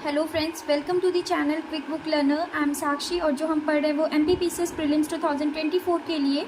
Hello friends, welcome to the channel quick book learner. I am Sakshi और जो हम पढ़ रहे हैं वो MPPCS प्रीलिम्स 2024 के लिए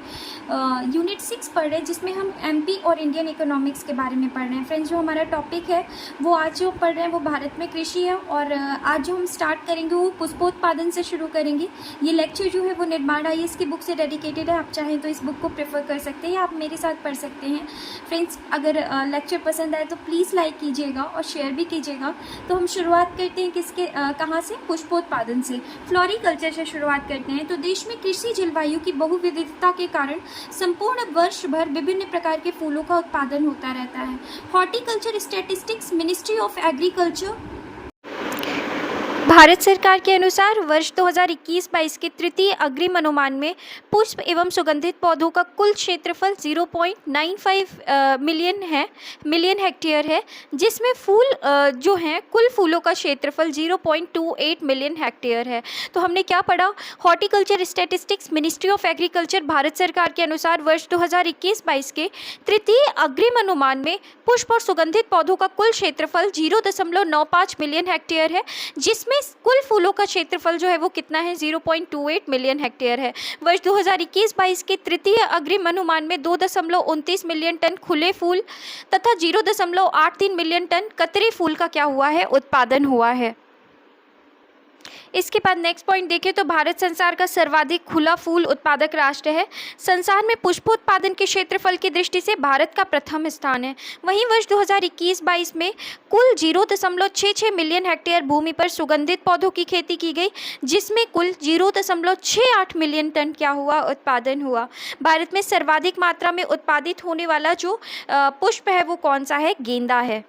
यूनिट 6 पढ़ रहे हैं, जिसमें हम MP और इंडियन इकोनॉमिक्स के बारे में पढ़ रहे हैं। फ्रेंड्स, जो हमारा टॉपिक है वो आज जो पढ़ रहे हैं वो भारत में कृषि है और आज जो हम स्टार्ट करेंगे वो पुष्पोत्पादन से शुरू करेंगे। ये लेक्चर जो है वो निर्माण IAS की बुक से डेडिकेटेड है। आप चाहें तो इस बुक को प्रेफर कर सकते हैं या आप मेरे साथ पढ़ सकते हैं। फ्रेंड्स, अगर लेक्चर पसंद आए तो प्लीज़ लाइक कीजिएगा और शेयर भी कीजिएगा। तो हम शुरुआत करते हैं किसके कहाँ से? पुष्पोत्पादन से, फ्लोरिकल्चर से शुरुआत करते हैं। तो देश में कृषि जलवायु की बहुविविधता के कारण संपूर्ण वर्ष भर विभिन्न प्रकार के फूलों का उत्पादन होता रहता है। Horticulture statistics, ministry of agriculture, Bharat सरकार के अनुसार वर्ष 2021-22 के तृतीय अग्रिम अनुमान में पुष्प एवं सुगंधित पौधों का कुल क्षेत्रफल 0.95 मिलियन हेक्टेयर है, जिसमें फूल जो हैं कुल फूलों का क्षेत्रफल 0.28 मिलियन हेक्टेयर है। तो हमने क्या पढ़ा? Horticulture statistics, ministry of agriculture, Bharat सरकार के अनुसार वर्ष 2021-22 के तृतीय अग्रिम अनुमान में पुष्प और सुगंधित पौधों का कुल क्षेत्रफल 0.95 मिलियन हेक्टेयर है, जिसमें कुल फूलों का क्षेत्रफल जो है वो कितना है? 0.28 मिलियन हेक्टेयर है। वर्ष 2021-22 के तृतीय अग्रिम अनुमान में 2.29 मिलियन टन खुले फूल तथा 0.83 मिलियन टन कतरे फूल का क्या हुआ है? उत्पादन हुआ है। इसके बाद नेक्स्ट पॉइंट देखें तो भारत संसार का सर्वाधिक खुला फूल उत्पादक राष्ट्र है। संसार में पुष्पोत्पादन के क्षेत्रफल की दृष्टि से भारत का प्रथम स्थान है। वहीं वर्ष 2021-22 में कुल 0.66 मिलियन हेक्टेयर भूमि पर सुगंधित पौधों की खेती की गई, जिसमें कुल 0.68 मिलियन टन क्या हुआ? उत्पादन हुआ। भारत में सर्वाधिक मात्रा में उत्पादित होने वाला जो पुष्प है वो कौन सा है? गेंदा है।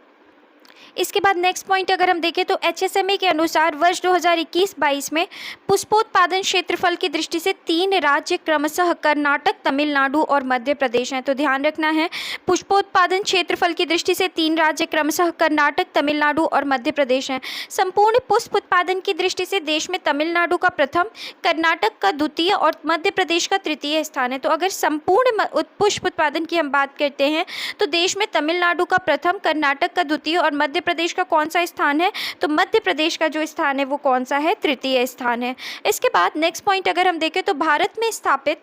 इसके बाद नेक्स्ट पॉइंट अगर हम देखें तो HSMA के अनुसार वर्ष 2021-22 में पुष्पोत्पादन क्षेत्रफल की दृष्टि से 3 राज्य क्रमशः कर्नाटक, तमिलनाडु और मध्य प्रदेश हैं। तो ध्यान रखना है, पुष्पोत्पादन क्षेत्रफल की दृष्टि से 3 राज्य क्रमशः कर्नाटक, तमिलनाडु और मध्य प्रदेश हैं। संपूर्ण पुष्प उत्पादन की दृष्टि से देश में तमिलनाडु का प्रथम, कर्नाटक का द्वितीय और मध्य प्रदेश का तृतीय स्थान है। तो अगर संपूर्ण पुष्प उत्पादन की हम बात करते हैं तो देश में तमिलनाडु का प्रथम, कर्नाटक का द्वितीय और मध्य प्रदेश का कौन सा स्थान है? तो मध्य प्रदेश का जो स्थान है वो कौन सा है? तृतीय स्थान है। इसके बाद नेक्स्ट पॉइंट अगर हम देखें तो भारत में स्थापित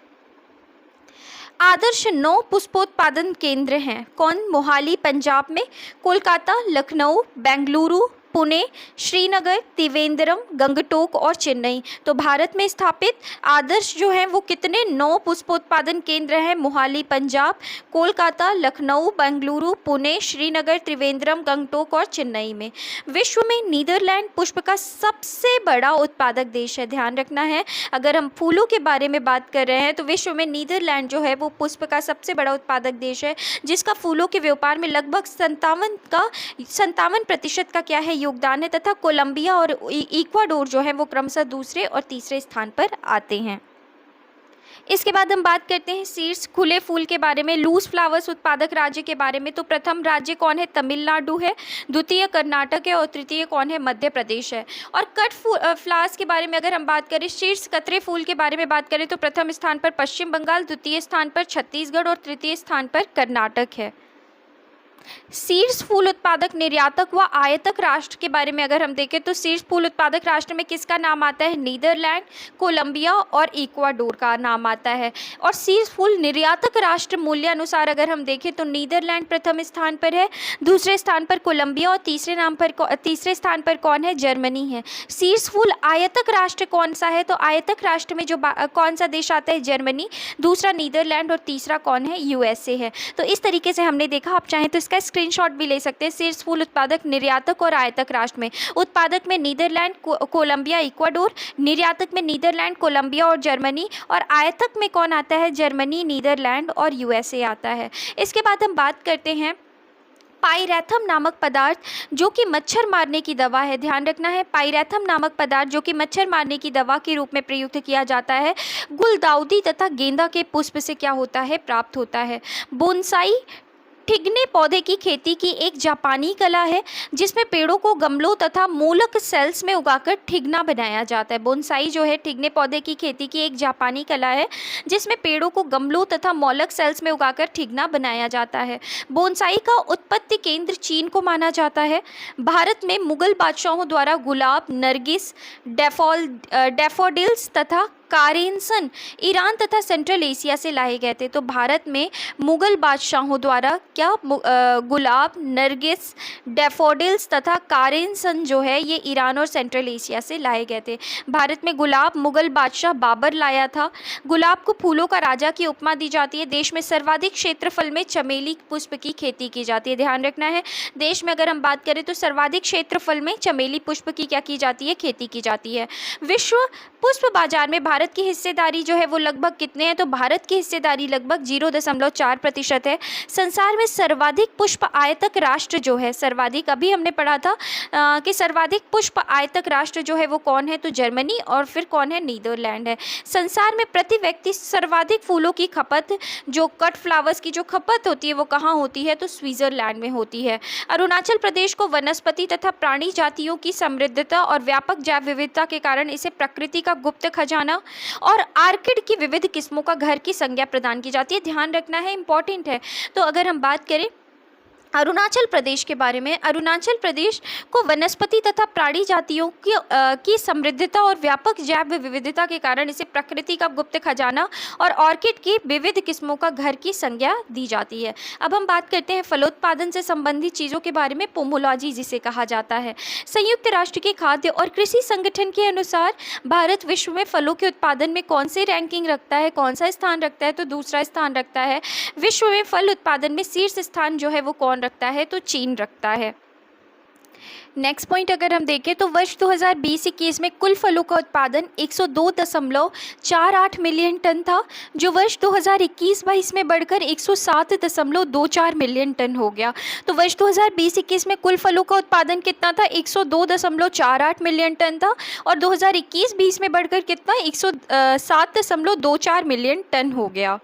आदर्श 9 पुष्पोत्पादन केंद्र हैं। कौन? मोहाली पंजाब में, कोलकाता, लखनऊ, बेंगलुरु, पुणे, श्रीनगर, त्रिवेंद्रम, गंगटोक और चेन्नई। तो भारत में स्थापित आदर्श जो हैं वो कितने? 9 पुष्पोत्पादन केंद्र हैं। मोहाली पंजाब, कोलकाता, लखनऊ, बेंगलुरु, पुणे, श्रीनगर, त्रिवेंद्रम, गंगटोक और चेन्नई में। विश्व में नीदरलैंड पुष्प का सबसे बड़ा उत्पादक देश है। ध्यान रखना है, अगर हम फूलों के बारे में बात कर रहे हैं तो विश्व में नीदरलैंड जो है वो पुष्प का सबसे बड़ा उत्पादक देश है, जिसका फूलों के व्यापार में लगभग 57% का क्या है? योगदान है। तथा कोलंबिया और इक्वाडोर जो है वो क्रमशः दूसरे और तीसरे स्थान पर आते हैं। इसके बाद हम बात करते हैं सीड्स, खुले फूल के बारे में, लूज फ्लावर्स उत्पादक राज्य के बारे में। तो प्रथम राज्य कौन है? तमिलनाडु है, द्वितीय कर्नाटक है और तृतीय कौन है? मध्य प्रदेश है। और कट फ्लावर्स के बारे में अगर हम बात करें, सीड्स कतरे फूल के बारे में बात करें तो प्रथम स्थान पर पश्चिम बंगाल, द्वितीय स्थान पर छत्तीसगढ़ और तृतीय स्थान पर कर्नाटक है। सीड्स फूल उत्पादक निर्यातक व आयातक राष्ट्र के बारे में अगर हम देखें तो सीड्स फूल उत्पादक राष्ट्र में किसका नाम आता है? नीदरलैंड, कोलंबिया और इक्वाडोर का नाम आता है। और सीड्स फूल निर्यातक राष्ट्र मूल्य अनुसार अगर हम देखें तो नीदरलैंड प्रथम स्थान पर है, दूसरे स्थान पर कोलंबिया और तीसरे स्थान पर कौन है? जर्मनी है। सीड्स फूल आयातक राष्ट्र कौन सा है? तो आयातक राष्ट्र में जो कौन सा देश आता है? जर्मनी, दूसरा नीदरलैंड और तीसरा कौन है? USA है। तो इस तरीके से हमने देखा। आप चाहें तो इसका स्क्रीनशॉट भी ले सकते हैं। सीड्स फूल उत्पादक, निर्यातक और आयातक राष्ट्र में, उत्पादक में नीदरलैंड, कोलंबिया, इक्वाडोर, निर्यातक में नीदरलैंड, कोलंबिया और जर्मनी, और आयातक में कौन आता है? जर्मनी, नीदरलैंड और USA आता है। इसके बाद हम बात करते हैं पाइरेथम नामक पदार्थ जो कि मच्छर मारने की दवा है। ध्यान रखना है, पाइरेथम नामक पदार्थ जो कि मच्छर मारने की दवा के रूप में प्रयुक्त किया जाता है, गुलदाउदी तथा गेंदा के पुष्प से क्या होता है? प्राप्त होता है। बोनसाई ठिगने पौधे की खेती की एक जापानी कला है जिसमें पेड़ों को गमलों तथा मूलक सेल्स में उगाकर ठिगना बनाया जाता है। बोनसाई जो है ठिगने पौधे की खेती की एक जापानी कला है जिसमें पेड़ों को गमलों तथा मौलक सेल्स में उगाकर ठिगना बनाया जाता है। बोनसाई का उत्पत्ति केंद्र चीन को माना जाता है। भारत में मुगल बादशाहों द्वारा गुलाब, नरगिस, डैफोडिल्स तथा कारेंसन ईरान तथा सेंट्रल एशिया से लाए गए थे। तो भारत में मुगल बादशाहों द्वारा क्या गुलाब, नरगिस, डैफोडिल्स तथा कारेंसन जो है ये ईरान और सेंट्रल एशिया से लाए गए थे। भारत में गुलाब मुगल बादशाह बाबर लाया था। गुलाब को फूलों का राजा की उपमा दी जाती है। देश में सर्वाधिक क्षेत्रफल में चमेली पुष्प की खेती की जाती है। ध्यान रखना है, देश में अगर हम बात करें तो सर्वाधिक क्षेत्रफल में चमेली पुष्प की क्या की जाती है, खेती की जाती है। विश्व पुष्प बाजार में भारत की हिस्सेदारी जो है वो लगभग कितने हैं, तो भारत की हिस्सेदारी लगभग 0.4% है। संसार में सर्वाधिक पुष्प आयतक राष्ट्र जो है, सर्वाधिक, अभी हमने पढ़ा था कि सर्वाधिक पुष्प आयतक राष्ट्र जो है वो कौन है, तो जर्मनी, और फिर कौन है, नीदरलैंड है। संसार में प्रति व्यक्ति सर्वाधिक फूलों की खपत, जो कट फ्लावर्स की जो खपत होती है वो कहाँ होती है, तो स्विट्जरलैंड में होती है। अरुणाचल प्रदेश को वनस्पति तथा प्राणी जातियों की समृद्धता और व्यापक जैव विविधता के कारण इसे प्रकृति का गुप्त खजाना और आर्किड की विविध किस्मों का घर की संज्ञा प्रदान की जाती है। ध्यान रखना है, इंपॉर्टेंट है। तो अगर हम बात करें अरुणाचल प्रदेश के बारे में, अरुणाचल प्रदेश को वनस्पति तथा प्राणी जातियों की समृद्धता और व्यापक जैव विविधता के कारण इसे प्रकृति का गुप्त खजाना और ऑर्किड की विविध किस्मों का घर की संज्ञा दी जाती है। अब हम बात करते हैं फलोत्पादन से संबंधित चीज़ों के बारे में, पोमोलॉजी जिसे कहा जाता है। संयुक्त राष्ट्र के खाद्य और कृषि संगठन के अनुसार भारत विश्व में फलों के उत्पादन में कौन से रैंकिंग रखता है, कौन सा स्थान रखता है, तो दूसरा स्थान रखता है। विश्व में फल उत्पादन में शीर्ष स्थान जो है वो कौन रखता है, तो चीन रखता है। नेक्स्ट पॉइंट अगर हम देखें तो वर्ष 2020-21 में कुल फलों का उत्पादन 102.48 मिलियन टन था, जो वर्ष 2021-22 में बढ़कर 107.24 मिलियन टन हो गया। तो वर्ष 2020-21 में कुल फलों का उत्पादन कितना था, 102.48 मिलियन टन था, और 2021-20 में बढ़कर कितना, 107.24 मिलियन टन हो गया।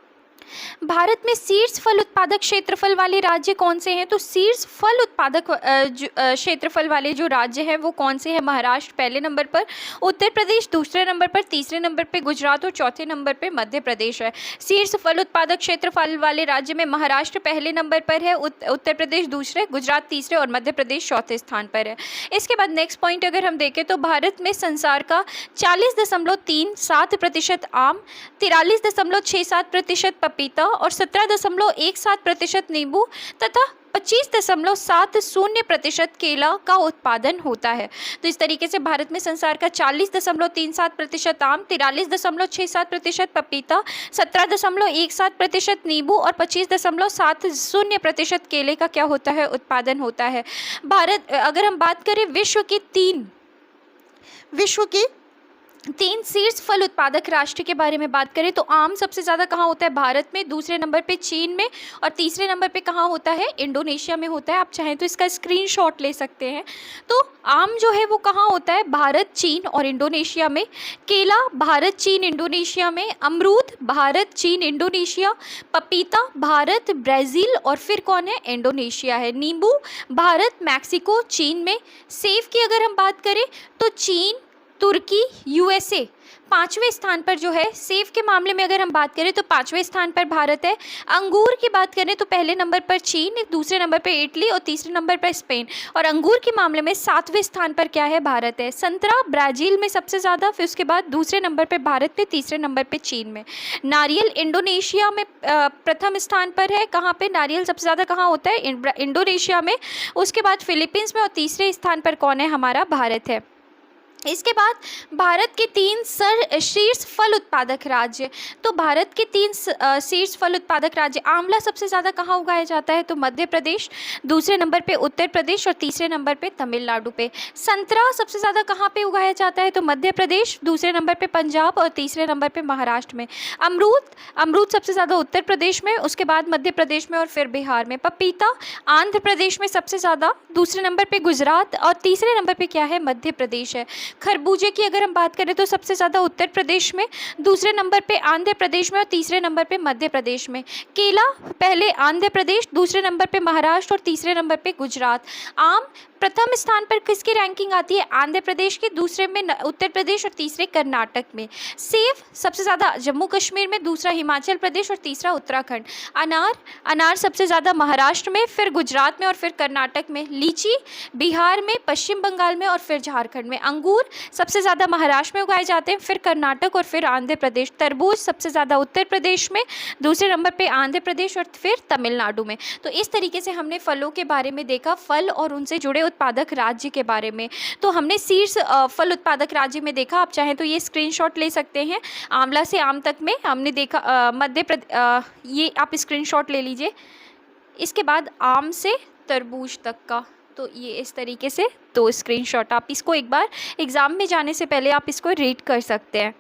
भारत में शीर्ष फल उत्पादक क्षेत्रफल वाले राज्य कौन से हैं, तो शीर्ष फल उत्पादक क्षेत्रफल वाले जो राज्य हैं वो कौन से हैं। महाराष्ट्र पहले नंबर पर, उत्तर प्रदेश दूसरे नंबर पर, तीसरे नंबर पे गुजरात और चौथे नंबर पे मध्य प्रदेश है। शीर्ष फल उत्पादक क्षेत्रफल वाले राज्य में महाराष्ट्र पहले नंबर पर है, उत्तर प्रदेश दूसरे, गुजरात तीसरे और मध्य प्रदेश चौथे स्थान पर है। इसके बाद नेक्स्ट पॉइंट अगर हम देखें तो भारत में संसार का 40.37% आम, 43.67% पपीता और 17.17% नींबू तथा 25.70% केला का उत्पादन होता है। तो इस तरीके से भारत में संसार का 40.37% आम, 43.67% पपीता, 17.17% नींबू और 25.70% केले का क्या होता है, उत्पादन होता है। भारत, अगर हम बात करें विश्व के तीन शीर्ष फल उत्पादक राष्ट्र के बारे में बात करें तो आम सबसे ज़्यादा कहाँ होता है, भारत में, दूसरे नंबर पे चीन में, और तीसरे नंबर पे कहाँ होता है, इंडोनेशिया में होता है। आप चाहें तो इसका स्क्रीनशॉट ले सकते हैं। तो आम जो है वो कहाँ होता है, भारत, चीन और इंडोनेशिया में। केला भारत, चीन, इंडोनेशिया में। अमरूद भारत, चीन, इंडोनेशिया। पपीता भारत, ब्राज़ील और फिर कौन है, इंडोनेशिया है। नींबू भारत, मैक्सिको, चीन में। सेब की अगर हम बात करें तो चीन, तुर्की, यूएसए पाँचवें स्थान पर जो है। सेब के मामले में अगर हम बात करें तो पाँचवें स्थान पर भारत है। अंगूर की बात करें तो पहले नंबर पर चीन, दूसरे नंबर पर इटली और तीसरे नंबर पर स्पेन। और अंगूर के मामले में 7वें स्थान पर क्या है, भारत है। संतरा ब्राज़ील में सबसे ज़्यादा, फिर उसके बाद दूसरे नंबर पर भारत पे, तीसरे नंबर पर चीन में। नारियल इंडोनेशिया में प्रथम स्थान पर है। कहाँ पर नारियल सबसे ज़्यादा कहाँ होता है, इंडोनेशिया में। उसके बाद फिलीपींस में और तीसरे स्थान पर कौन है, हमारा भारत है। इसके बाद भारत के 3 शीर्ष फल उत्पादक राज्य। तो भारत के 3 शीर्ष फल उत्पादक राज्य, आंवला सबसे ज़्यादा कहाँ उगाया जाता है, तो मध्य प्रदेश, दूसरे नंबर पे उत्तर प्रदेश और तीसरे नंबर पे तमिलनाडु पे। संतरा सबसे ज़्यादा कहाँ पे उगाया जाता है, तो मध्य प्रदेश, दूसरे नंबर पे पंजाब और तीसरे नंबर पे महाराष्ट्र में। अमरूद सबसे ज़्यादा उत्तर प्रदेश में, उसके बाद मध्य प्रदेश में और फिर बिहार में। पपीता आंध्र प्रदेश में सबसे ज़्यादा, दूसरे नंबर पर गुजरात और तीसरे नंबर पर क्या है, मध्य प्रदेश है। खरबूजे की अगर हम बात करें तो सबसे ज़्यादा उत्तर प्रदेश में, दूसरे नंबर पे आंध्र प्रदेश में और तीसरे नंबर पे मध्य प्रदेश में। केला पहले आंध्र प्रदेश, दूसरे नंबर पे महाराष्ट्र और तीसरे नंबर पे गुजरात। आम प्रथम स्थान पर किसकी रैंकिंग आती है? आंध्र प्रदेश की, दूसरे में उत्तर प्रदेश और तीसरे कर्नाटक में। सेब सबसे ज़्यादा जम्मू कश्मीर में, दूसरा हिमाचल प्रदेश और तीसरा उत्तराखंड। अनार सबसे ज़्यादा महाराष्ट्र में, फिर गुजरात में और फिर कर्नाटक में। लीची बिहार में, पश्चिम बंगाल में और फिर झारखंड में। अंगूर सबसे ज़्यादा महाराष्ट्र में उगाए जाते हैं, फिर कर्नाटक और फिर आंध्र प्रदेश। तरबूज सबसे ज़्यादा उत्तर प्रदेश में, दूसरे नंबर पे आंध्र प्रदेश और फिर तमिलनाडु में। तो इस तरीके से हमने फलों के बारे में देखा, फल और उनसे जुड़े उत्पादक राज्य के बारे में। तो हमने शीर्ष फल उत्पादक राज्य में देखा, आप चाहें तो ये स्क्रीनशॉट ले सकते हैं। आंवला से आम तक में हमने देखा मध्य प्रदेश, ये आप स्क्रीनशॉट ले लीजिए। इसके बाद आम से तरबूज तक का, तो ये इस तरीके से 2 स्क्रीनशॉट, आप इसको एक बार एग्ज़ाम में जाने से पहले आप इसको रीड कर सकते हैं।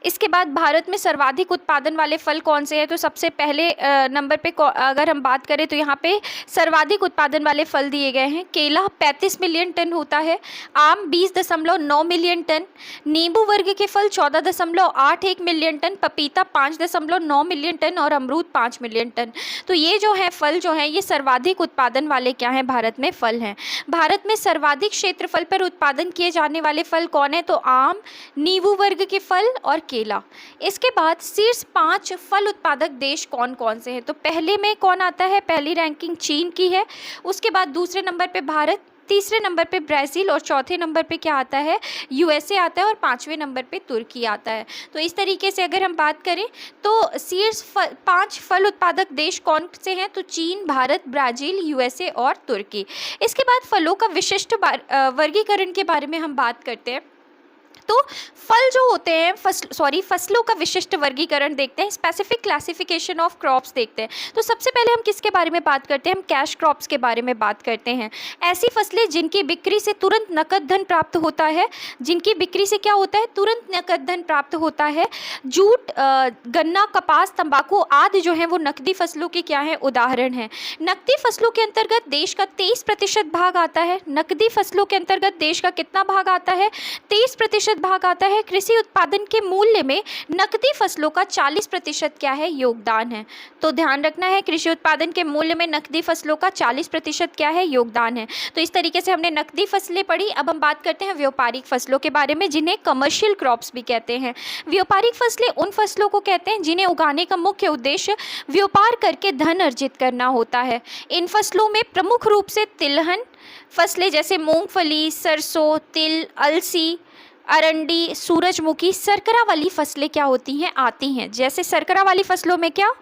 इसके बाद भारत में सर्वाधिक उत्पादन वाले फल कौन से हैं? तो सबसे पहले नंबर पे अगर हम बात करें तो यहाँ पे सर्वाधिक उत्पादन वाले फल दिए गए हैं। केला 35 मिलियन टन होता है, आम 20.9 मिलियन टन, नींबू वर्ग के फल 14.81 मिलियन टन, पपीता 5.9 मिलियन टन और अमरूद 5 मिलियन टन। तो ये जो है फल जो हैं ये सर्वाधिक उत्पादन वाले क्या हैं? भारत में फल हैं। भारत में सर्वाधिक क्षेत्रफल पर उत्पादन किए जाने वाले फल कौन है? तो आम, नींबू वर्ग के फल और केला। इसके बाद शीर्ष 5 फल उत्पादक देश कौन कौन से हैं? तो पहले में कौन आता है? पहली रैंकिंग चीन की है, उसके बाद दूसरे नंबर पे भारत, तीसरे नंबर पे ब्राज़ील और चौथे नंबर पे क्या आता है? यूएसए आता है और 5वें नंबर पे तुर्की आता है। तो इस तरीके से अगर हम बात करें तो शीर्ष 5 फल उत्पादक देश कौन से हैं? तो चीन, भारत, ब्राज़ील, यूएसए और तुर्की। इसके बाद फलों का विशिष्ट वर्गीकरण के बारे में हम बात करते हैं। तो फल जो होते हैं फसलों का विशिष्ट वर्गीकरण देखते हैं, स्पेसिफिक क्लासिफिकेशन ऑफ क्रॉप्स देखते हैं। तो सबसे पहले हम किसके बारे में बात करते हैं? हम कैश क्रॉप्स के बारे में बात करते हैं। ऐसी फसलें जिनकी बिक्री से तुरंत नकद धन प्राप्त होता है, जिनकी बिक्री से क्या होता है? तुरंत नकद धन प्राप्त होता है। जूट, गन्ना, कपास, तंबाकू आदि जो है वो नकदी फसलों के क्या है? उदाहरण हैं। नकदी फसलों के अंतर्गत देश का 23% भाग आता है। नकदी फसलों के अंतर्गत देश का कितना भाग आता है? 23% भाग आता है। कृषि उत्पादन के मूल्य में नकदी फसलों का 40% क्या है? योगदान है। तो ध्यान रखना है, कृषि उत्पादन के मूल्य में नकदी फसलों का 40% क्या है? योगदान है। तो इस तरीके से हमने नकदी फसलें पढ़ी। अब हम बात करते हैं व्यापारिक फसलों के बारे में, जिन्हें कमर्शियल क्रॉप्स भी कहते हैं। व्यापारिक फसलें उन फसलों को कहते हैं जिन्हें उगाने का मुख्य उद्देश्य व्यापार करके धन अर्जित करना होता है। इन फसलों में प्रमुख रूप से तिलहन फसलें जैसे मूंगफली, सरसों, तिल, अलसी, अरंडी, सूरजमुखी, शर्करा वाली फसलें क्या होती हैं? आती हैं। जैसे शर्करा वाली फसलों में क्या?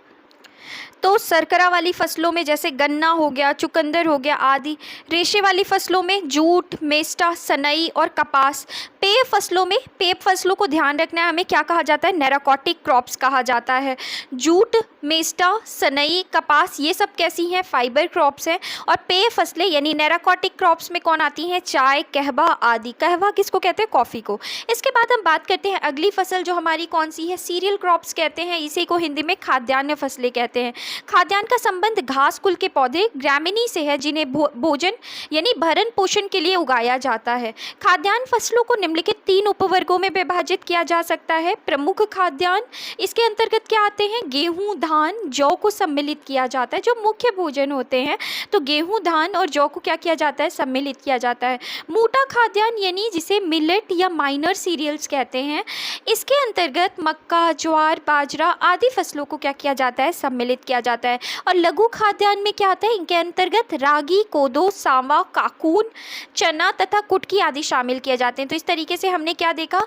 तो शर्करा वाली फसलों में जैसे गन्ना हो गया, चुकंदर हो गया आदि। रेशे वाली फसलों में जूट, मेस्टा, सनई और कपास। पेय फसलों में, पेय फसलों को ध्यान रखना है, हमें क्या कहा जाता है? नेराकोटिक क्रॉप्स कहा जाता है। जूट, मेस्टा, सनई, कपास ये सब कैसी हैं? फाइबर क्रॉप्स हैं। और पेय फसलें यानी नेराकोटिक क्रॉप्स में कौन आती हैं? चाय, कहवा आदि। कहवा किसको कहते हैं? कॉफ़ी को। इसके बाद हम बात करते हैं अगली फसल जो हमारी कौन सी है? सीरियल क्रॉप्स कहते हैं, इसी को हिंदी में खाद्यान्न फसलें कहते हैं। खाद्यान्न का संबंध घास कुल के पौधे ग्रामिनी से है, जिन्हें भोजन यानी भरण पोषण के लिए उगाया जाता है। खाद्यान्न फसलों को निम्नलिखित 3 उपवर्गों में विभाजित किया जा सकता है। प्रमुख खाद्यान्न, इसके अंतर्गत क्या आते हैं? गेहूं, धान, जौ को सम्मिलित किया जाता है, जो मुख्य भोजन होते हैं। तो गेहूं, धान और जौ को क्या किया जाता है? सम्मिलित किया जाता है। मोटा खाद्यान्न यानी जिसे मिलेट या माइनर सीरियल्स कहते हैं, इसके अंतर्गत मक्का, ज्वार, बाजरा आदि फसलों को क्या किया जाता है? सम्मिलित किया जाता है। और लघु खाद्यान्न में क्या आता है? इनके अंतर्गत रागी, कोदो, सांवा, काकून, चना तथा कुटकी आदि शामिल किए जाते हैं। तो इस तरीके से हमने क्या देखा?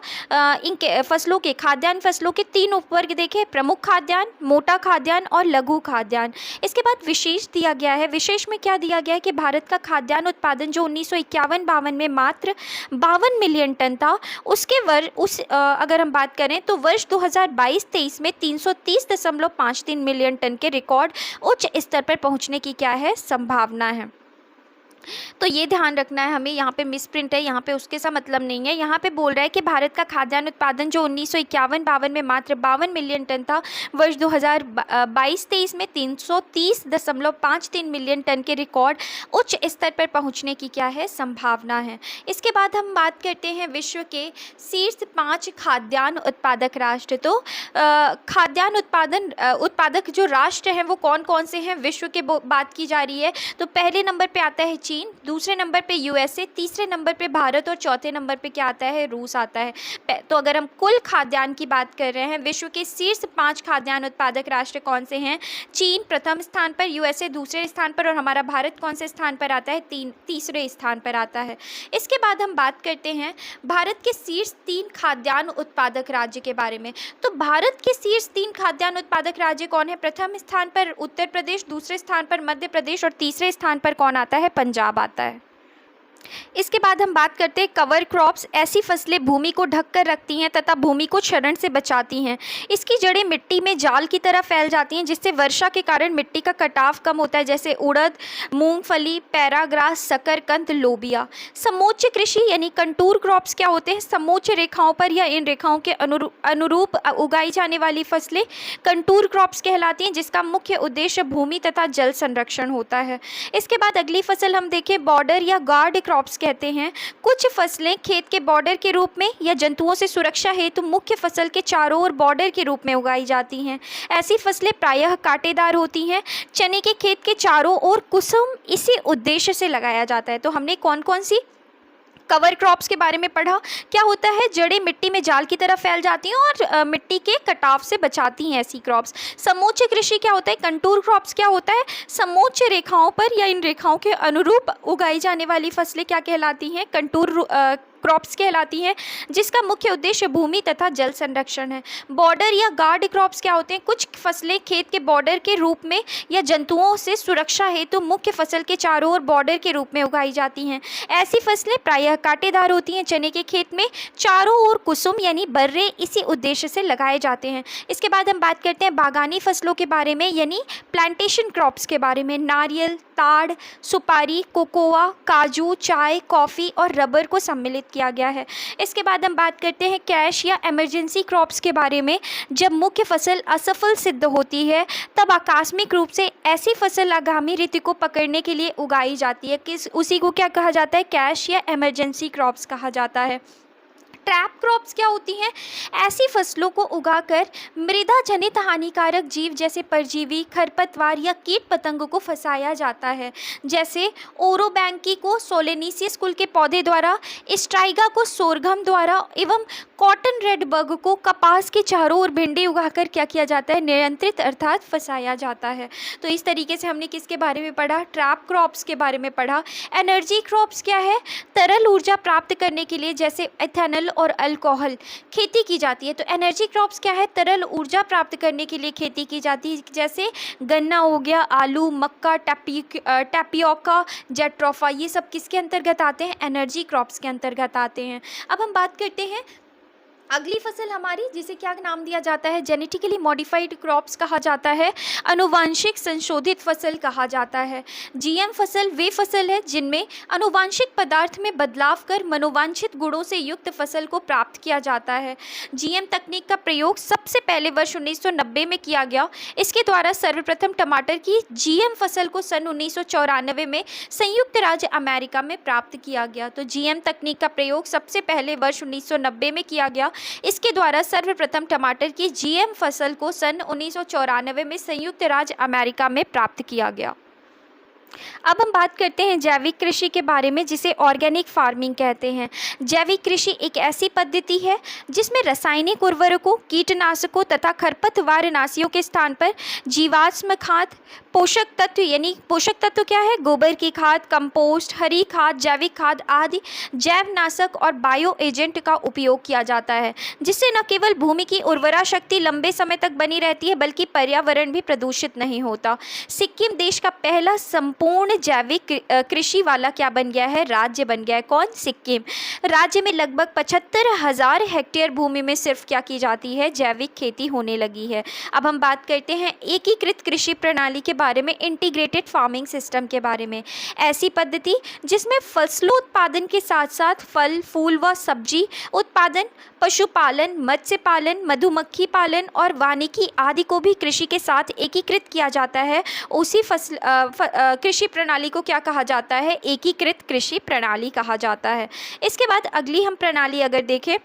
इनके फसलों के, खाद्यान्न फसलों के 3 उपवर्ग देखे, प्रमुख खाद्यान्न, मोटा खाद्यान्न और लघु खाद्यान्न। इसके बाद विशेष दिया गया है। विशेष में क्या दिया गया है कि भारत का खाद्यान्न उत्पादन जो 1951-52 में मात्र 52 मिलियन टन था, उसके अगर हम बात करें तो वर्ष 2022-23 में 330.53 मिलियन टन के रिकॉर्ड उच्च स्तर पर पहुंचने की क्या है? संभावना है। तो ये ध्यान रखना है हमें, यहाँ पे मिसप्रिंट है, यहाँ पे उसके सा मतलब नहीं है। यहाँ पे बोल रहा है कि भारत का खाद्यान्न उत्पादन जो 1951-52 में मात्र 52 मिलियन टन था, वर्ष 2022-23 में 330.53 मिलियन टन के रिकॉर्ड उच्च स्तर पर पहुँचने की क्या है, संभावना है। इसके बाद हम बात करते हैं विश्व के शीर्ष 5 खाद्यान्न उत्पादक राष्ट्र। तो खाद्यान्न उत्पादक जो राष्ट्र हैं वो कौन कौन से हैं, विश्व के बात की जा रही है। तो पहले नंबर पे आता है चीन, दूसरे नंबर पे यूएसए, तीसरे नंबर पे भारत और चौथे नंबर पे क्या आता है, रूस आता है। तो अगर हम कुल खाद्यान्न की बात कर रहे हैं, विश्व के शीर्ष 5 खाद्यान्न उत्पादक राष्ट्र कौन से हैं, चीन प्रथम स्थान पर, यूएसए दूसरे स्थान पर और हमारा भारत कौन से स्थान पर आता है, तीसरे स्थान पर आता है। इसके बाद हम बात करते हैं भारत के शीर्ष 3 खाद्यान्न उत्पादक राज्य के बारे में। तो भारत के शीर्ष 3 खाद्यान्न उत्पादक राज्य कौन है, प्रथम स्थान पर उत्तर प्रदेश, दूसरे स्थान पर मध्य प्रदेश और तीसरे स्थान पर कौन आता है, पंजाब आता है। इसके बाद हम बात करते हैं कवर क्रॉप्स। ऐसी फसलें भूमि को ढककर रखती हैं तथा भूमि को क्षरण से बचाती हैं। इसकी जड़ें मिट्टी में जाल की तरह फैल जाती हैं, जिससे वर्षा के कारण मिट्टी का कटाव कम होता है, जैसे उड़द, मूंगफली, पैराग्रास, शकरकंद, लोबिया। समोच्च कृषि यानी कंटूर क्रॉप्स क्या होते हैं, समोच्च रेखाओं पर या इन रेखाओं के अनुरूप उगाई जाने वाली फसलें कंटूर क्रॉप्स कहलाती हैं, जिसका मुख्य उद्देश्य भूमि तथा जल संरक्षण होता है। इसके बाद अगली फसल हम देखें, बॉर्डर या गार्ड क्रॉप्स कहते हैं। कुछ फसलें खेत के बॉर्डर के रूप में या जंतुओं से सुरक्षा हेतु मुख्य फसल के चारों ओर बॉर्डर के रूप में उगाई जाती हैं। ऐसी फसलें प्रायः कांटेदार होती हैं। चने के खेत के चारों ओर कुसुम इसी उद्देश्य से लगाया जाता है। तो हमने कौन कौन सी कवर क्रॉप्स के बारे में पढ़ा, क्या होता है, जड़ें मिट्टी में जाल की तरह फैल जाती हैं और मिट्टी के कटाव से बचाती हैं ऐसी क्रॉप्स। समोच्च कृषि क्या होता है, कंटूर क्रॉप्स क्या होता है, समोच्च रेखाओं पर या इन रेखाओं के अनुरूप उगाई जाने वाली फसलें क्या कहलाती हैं, कंटूर क्रॉप्स कहलाती हैं, जिसका मुख्य उद्देश्य भूमि तथा जल संरक्षण है। बॉर्डर या गार्ड क्रॉप्स क्या होते हैं, कुछ फसलें खेत के बॉर्डर के रूप में या जंतुओं से सुरक्षा हेतु मुख्य फसल के चारों ओर बॉर्डर के रूप में उगाई जाती हैं। ऐसी फसलें प्रायः कांटेदार होती हैं। चने के खेत में चारों ओर कुसुम यानी बर्रे इसी उद्देश्य से लगाए जाते हैं। इसके बाद हम बात करते हैं बागानी फसलों के बारे में, यानी प्लांटेशन क्रॉप्स के बारे में। नारियल, ताड़, सुपारी, कोकोआ, काजू, चाय, कॉफ़ी और रबर को सम्मिलित किया गया है। इसके बाद हम बात करते हैं कैश या इमरजेंसी क्रॉप्स के बारे में। जब मुख्य फसल असफल सिद्ध होती है तब आकस्मिक रूप से ऐसी फसल आगामी ऋतु को पकड़ने के लिए उगाई जाती है। उसी को क्या कहा जाता है, कैश या इमरजेंसी क्रॉप्स कहा जाता है। ट्रैप क्रॉप्स क्या होती हैं, ऐसी फसलों को उगाकर मृदा जनित हानिकारक जीव जैसे परजीवी, खरपतवार या कीट पतंगों को फंसाया जाता है, जैसे ओरोबैंकी को सोलेनेसियस कुल के पौधे द्वारा, स्ट्राइगा को सोरघम द्वारा एवं कॉटन रेड बग को कपास के चारों ओर भिंडी उगाकर क्या किया जाता है, नियंत्रित अर्थात फंसाया जाता है। तो इस तरीके से हमने किसके बारे में पढ़ा, ट्रैप क्रॉप्स के बारे में पढ़ा। एनर्जी क्रॉप्स क्या है, तरल ऊर्जा प्राप्त करने के लिए जैसे इथेनॉल और अल्कोहल खेती की जाती है। तो एनर्जी क्रॉप्स क्या है, तरल ऊर्जा प्राप्त करने के लिए खेती की जाती है, जैसे गन्ना हो गया, आलू, मक्का, टैपियोका, जेट्रोफा, ये सब किसके अंतर्गत आते हैं, एनर्जी क्रॉप्स के अंतर्गत आते हैं। अब हम बात करते हैं अगली फसल हमारी, जिसे क्या नाम दिया जाता है, जेनेटिकली मॉडिफाइड क्रॉप्स कहा जाता है, अनुवांशिक संशोधित फसल कहा जाता है। जीएम फसल वे फसल है जिनमें अनुवांशिक पदार्थ में बदलाव कर मनोवांछित गुणों से युक्त फसल को प्राप्त किया जाता है। जीएम तकनीक का प्रयोग सबसे पहले वर्ष 1990 में किया गया। इसके द्वारा सर्वप्रथम टमाटर की जीएम फसल को सन 1994 में संयुक्त राज्य अमेरिका में प्राप्त किया गया। तो जीएम तकनीक का प्रयोग सबसे पहले वर्ष 1990 में किया गया। इसके द्वारा सर्वप्रथम टमाटर की जीएम फसल को सन 1994 में संयुक्त राज्य अमेरिका में प्राप्त किया गया। अब हम बात करते हैं जैविक कृषि के बारे में, जिसे ऑर्गेनिक फार्मिंग कहते हैं। जैविक कृषि एक ऐसी पद्धति है जिसमें रासायनिक उर्वरकों, कीटनाशकों तथा खरपतवारनाशियों के स्थान पर जीवाश्म खाद, पोषक तत्व यानी पोषक तत्व क्या है, गोबर की खाद, कंपोस्ट, हरी खाद, जैविक खाद आदि जैवनाशक और बायो एजेंट का उपयोग किया जाता है, जिससे न केवल भूमि की उर्वरा शक्ति लंबे समय तक बनी रहती है बल्कि पर्यावरण भी प्रदूषित नहीं होता। सिक्किम देश का पहला संपूर्ण जैविक कृषि वाला क्या बन गया है, राज्य बन गया है। कौन? सिक्किम। राज्य में लगभग 75,000 हेक्टेयर भूमि में सिर्फ क्या की जाती है, जैविक खेती होने लगी है। अब हम बात करते हैं एकीकृत कृषि प्रणाली के बारे में, इंटीग्रेटेड फार्मिंग सिस्टम के बारे में। ऐसी पद्धति जिसमें फसलों उत्पादन के साथ साथ फल फूल व सब्जी उत्पादन, पशुपालन, मत्स्य पालन, मधुमक्खी पालन और वानिकी आदि को भी कृषि के साथ एकीकृत किया जाता है। उसी कृषि प्रणाली को क्या कहा जाता है, एकीकृत कृषि प्रणाली कहा जाता है। इसके बाद अगली हम प्रणाली अगर देखें,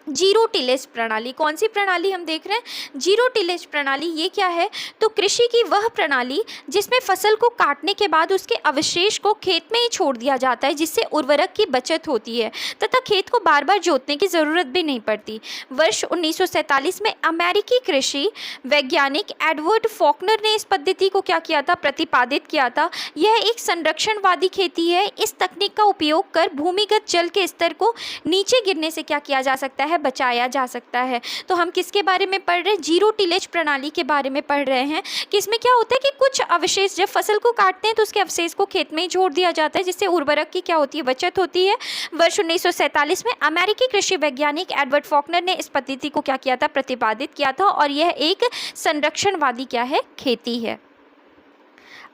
जीरो टिलेज प्रणाली। कौन सी प्रणाली हम देख रहे हैं, जीरो टिलेज प्रणाली। ये क्या है, तो कृषि की वह प्रणाली जिसमें फसल को काटने के बाद उसके अवशेष को खेत में ही छोड़ दिया जाता है, जिससे उर्वरक की बचत होती है तथा खेत को बार बार जोतने की ज़रूरत भी नहीं पड़ती। वर्ष 1947 में अमेरिकी कृषि वैज्ञानिक एडवर्ड फॉकनर ने इस पद्धति को क्या किया था, प्रतिपादित किया था। यह एक संरक्षणवादी खेती है। इस तकनीक का उपयोग कर भूमिगत जल के स्तर को नीचे गिरने से क्या किया जा सकता है, बचाया जा सकता है। तो हम किसके बारे में पढ़ रहे हैं, जीरो टिलेज प्रणाली के बारे में पढ़ रहे हैं कि इसमें क्या होता है कि कुछ अवशेष, जब फसल को काटते हैं तो उसके अवशेष को खेत में ही छोड़ दिया जाता है, जिससे उर्वरक की क्या होती है, बचत होती है। वर्ष 1947 में अमेरिकी कृषि वैज्ञानिक एडवर्ड फॉकनर ने इस पद्धति को क्या किया था, प्रतिपादित किया था, और यह एक संरक्षणवादी क्या है, खेती है।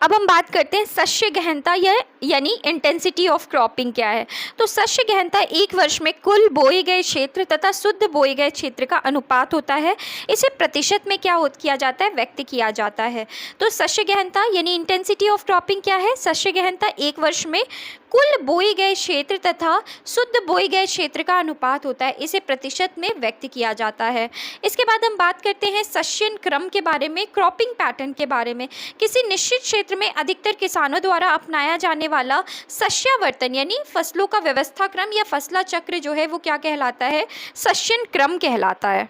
अब हम बात करते हैं शस्य गहनता यानी इंटेंसिटी ऑफ क्रॉपिंग क्या है। तो शस्य गहनता एक वर्ष में कुल बोए गए क्षेत्र तथा शुद्ध बोए गए क्षेत्र का अनुपात होता है। इसे प्रतिशत में क्या किया जाता है, व्यक्त किया जाता है। तो शस्य गहनता यानी इंटेंसिटी ऑफ क्रॉपिंग क्या है, शस्य गहनता एक वर्ष में कुल बोए गए क्षेत्र तथा शुद्ध बोए गए क्षेत्र का अनुपात होता है। इसे प्रतिशत में व्यक्त किया जाता है। इसके बाद हम बात करते हैं सस्यन क्रम के बारे में, क्रॉपिंग पैटर्न के बारे में। किसी निश्चित क्षेत्र में अधिकतर किसानों द्वारा अपनाया जाने वाला सस्यावर्तन यानी फसलों का व्यवस्था क्रम या फसला चक्र जो है वो क्या कहलाता है, सस्यन क्रम कहलाता है।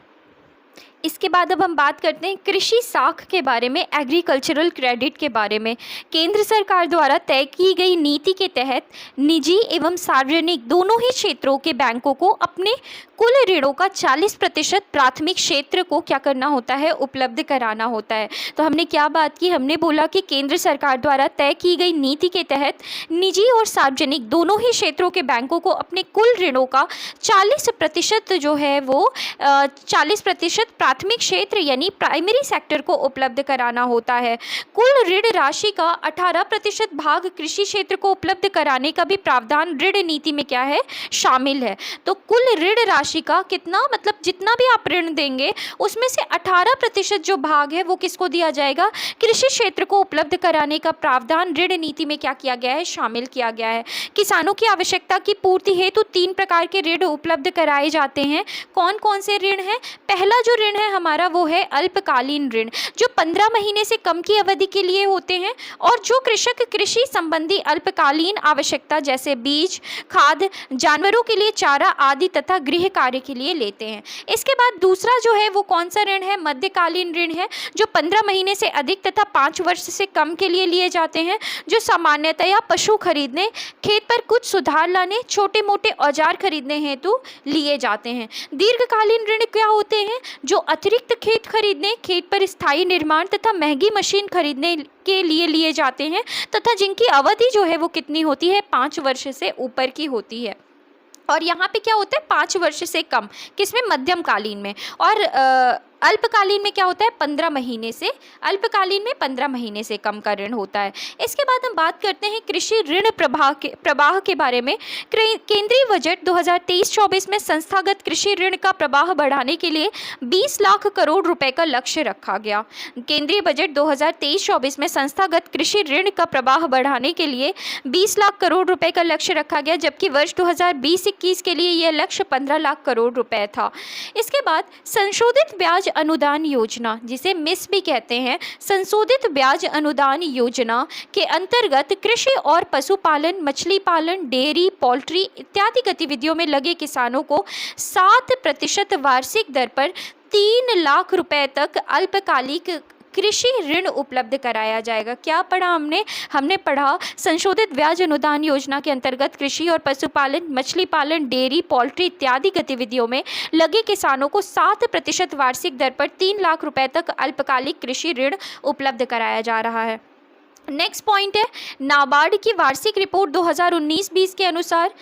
इसके बाद अब हम बात करते हैं कृषि साख के बारे में, एग्रीकल्चरल क्रेडिट के बारे में। केंद्र सरकार द्वारा तय की गई नीति के तहत निजी एवं सार्वजनिक दोनों ही क्षेत्रों के बैंकों को अपने कुल ऋणों का 40% प्राथमिक क्षेत्र को क्या करना होता है, उपलब्ध कराना होता है। तो हमने क्या बात की, हमने बोला कि केंद्र सरकार द्वारा तय की गई नीति के तहत निजी और सार्वजनिक दोनों ही क्षेत्रों के बैंकों को अपने कुल ऋणों का 40% जो है वो 40% प्राथमिक क्षेत्र यानी प्राइमरी सेक्टर को उपलब्ध कराना होता है। कुल ऋण राशि का 18% भाग कृषि क्षेत्र को उपलब्ध कराने का भी प्रावधान ऋण नीति में क्या है, शामिल है। तो कुल ऋण राशि का कितना, मतलब जितना भी आप ऋण देंगे उसमें से 18% जो भाग है वो किसको दिया जाएगा, कृषि क्षेत्र को उपलब्ध कराने का प्रावधान ऋण नीति में क्या किया गया है, शामिल किया गया है। किसानों की आवश्यकता की पूर्ति हेतु 3 प्रकार के ऋण उपलब्ध कराए जाते हैं। कौन कौन से ऋण हैं? पहला जो ऋण है हमारा वो है अल्पकालीन ऋण, जो 15 महीने से कम की अवधि के लिए होते हैं और जो कृषक कृषि संबंधी अल्पकालीन आवश्यकता जैसे बीज, खाद, जानवरों के लिए चारा आदि तथा गृह कार्य के लिए लेते हैं। इसके बाद दूसरा जो है वो कौन सा ऋण है, मध्यकालीन ऋण है, जो 15 महीने से अधिक तथा 5 वर्ष से कम के लिए लिए जाते हैं, जो सामान्यतया पशु खरीदने, खेत पर कुछ सुधार लाने, छोटे मोटे औजार खरीदने हेतु लिए जाते हैं। दीर्घकालीन ऋण क्या होते हैं, जो अतिरिक्त खेत खरीदने, खेत पर स्थायी निर्माण तथा महंगी मशीन खरीदने के लिए लिए जाते हैं तथा जिनकी अवधि जो है वो कितनी होती है, 5 वर्ष से ऊपर की होती है। और यहाँ पे क्या होता है, 5 वर्ष से कम, किसमें, मध्यमकालीन में। और अल्पकालीन में क्या होता है, 15 महीने से, अल्पकालीन में 15 महीने से कम का ऋण होता है। इसके बाद हम बात करते हैं कृषि ऋण प्रवाह के बारे में। केंद्रीय बजट 2023-24 में संस्थागत कृषि ऋण का प्रवाह बढ़ाने के लिए 20 लाख करोड़ रुपए का लक्ष्य रखा गया। केंद्रीय बजट 2023-24 में संस्थागत कृषि ऋण का प्रवाह बढ़ाने के लिए 20 लाख करोड़ रुपए का लक्ष्य रखा गया, जबकि वर्ष 2020-21 के लिए यह लक्ष्य 15 लाख करोड़ रुपए था। इसके बाद संशोधित ब्याज अनुदान योजना, जिसे मिस भी कहते हैं, संशोधित ब्याज अनुदान योजना के अंतर्गत कृषि और पशुपालन, मछली पालन, डेयरी, पोल्ट्री इत्यादि गतिविधियों में लगे किसानों को 7% वार्षिक दर पर 3 लाख रुपए तक अल्पकालिक कृषि ऋण उपलब्ध कराया जाएगा। क्या पढ़ा हमने पढ़ा संशोधित ब्याज अनुदान योजना के अंतर्गत कृषि और पशुपालन, मछली पालन, डेयरी, पोल्ट्री इत्यादि गतिविधियों में लगे किसानों को 7% वार्षिक दर पर 3 लाख रुपए तक अल्पकालिक कृषि ऋण उपलब्ध कराया जा रहा है। नेक्स्ट पॉइंट है, नाबार्ड की वार्षिक रिपोर्ट 2019-20 के अनुसार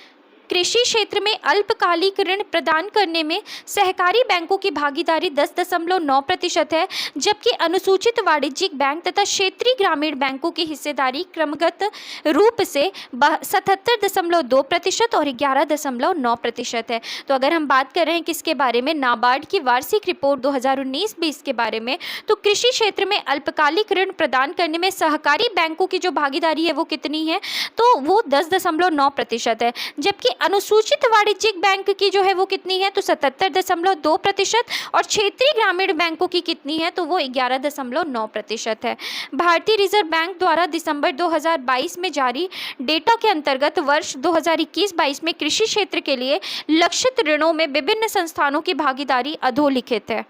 कृषि क्षेत्र में अल्पकालिक ऋण प्रदान करने में सहकारी बैंकों की भागीदारी 10.9% है, जबकि अनुसूचित वाणिज्यिक बैंक तथा क्षेत्रीय ग्रामीण बैंकों की हिस्सेदारी क्रमगत रूप से 77.2% और 11.9% है। तो अगर हम बात कर रहे हैं किसके बारे में, नाबार्ड की वार्षिक रिपोर्ट 2019-20 के बारे में, तो कृषि क्षेत्र में अल्पकालिक ऋण प्रदान करने में सहकारी बैंकों की जो भागीदारी है वो कितनी है, तो वो 10.9% है, जबकि अनुसूचित वाणिज्यिक बैंक की जो है वो कितनी है, तो 77.2%, और क्षेत्रीय ग्रामीण बैंकों की कितनी है, तो वो 11.9% है। भारतीय रिजर्व बैंक द्वारा दिसंबर 2022 में जारी डेटा के अंतर्गत वर्ष 2021-22 में कृषि क्षेत्र के लिए लक्षित ऋणों में विभिन्न संस्थानों की भागीदारी अधोलिखित है।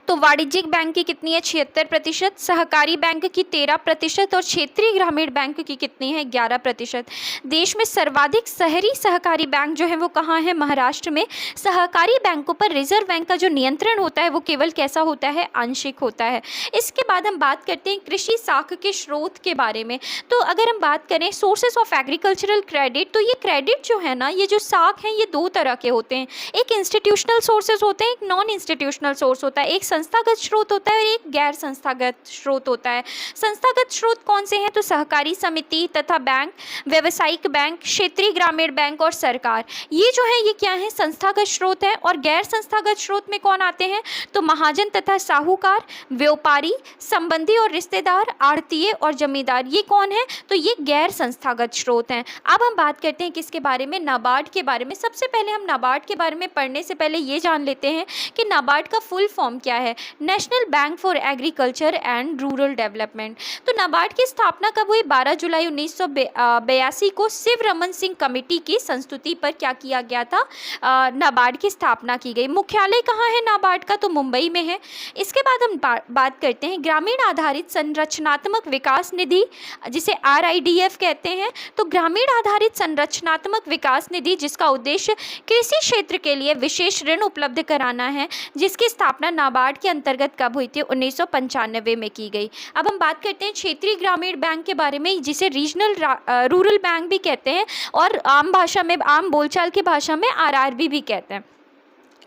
तो वाणिज्यिक बैंक की कितनी है, 76%, सहकारी बैंक की 13% और क्षेत्रीय ग्रामीण बैंक की कितनी है, 11%। देश में सर्वाधिक शहरी सहकारी बैंक जो है वो कहाँ है, महाराष्ट्र में। सहकारी बैंकों पर रिजर्व बैंक का जो नियंत्रण होता है वो केवल कैसा होता है, आंशिक होता है। इसके बाद हम बात करते हैं कृषि साख के स्रोत के बारे में। तो अगर हम बात करें सोर्सेस ऑफ एग्रीकल्चरल क्रेडिट, तो ये क्रेडिट जो है ना, ये जो साख हैं ये दो तरह के होते हैं, एक इंस्टीट्यूशनल सोर्सेज होते हैं, एक नॉन इंस्टीट्यूशनल सोर्स होता है, एक संस्थागत स्रोत होता है और एक गैर संस्थागत स्रोत होता है। संस्थागत स्रोत कौन से हैं, तो सहकारी समिति तथा बैंक, व्यवसायिक बैंक, क्षेत्रीय ग्रामीण बैंक और सरकार, ये जो है ये क्या है, संस्थागत स्रोत है। और गैर संस्थागत स्रोत में कौन आते हैं, तो महाजन तथा साहूकार, व्यापारी, संबंधी और रिश्तेदार, आढ़तिये और जमींदार, ये कौन है, तो ये गैर संस्थागत स्रोत हैं। अब हम बात करते हैं किसके बारे में, नाबार्ड के बारे में। सबसे पहले हम नाबार्ड के बारे में पढ़ने से पहले ये जान लेते हैं कि नाबार्ड का फुल फॉर्म क्या है, national bank for agriculture and rural development. तो नाबार्ड की स्थापना कब हुई, 12 जुलाई 1982 को शिव रमन सिंह कमेटी की संस्तुति पर क्या किया गया था, नाबार्ड की स्थापना की गई। मुख्यालय कहाँ है नाबार्ड का, तो मुंबई में है। इसके बाद हम बात करते हैं ग्रामीण आधारित संरचनात्मक विकास निधि, जिसे RIDF कहते हैं। तो ग्रामीण आधारित संरचनात्मक विकास निधि, जिसका उद्देश्य कृषि क्षेत्र के लिए विशेष ऋण उपलब्ध कराना है, जिसकी स्थापना नाबार्ड के अंतर्गत कब हुई थी, 1995 में की गई। अब हम बात करते हैं क्षेत्रीय ग्रामीण बैंक के बारे में, जिसे रीजनल रूरल बैंक भी कहते हैं और आम भाषा में, आम बोलचाल की भाषा में RRB भी कहते हैं।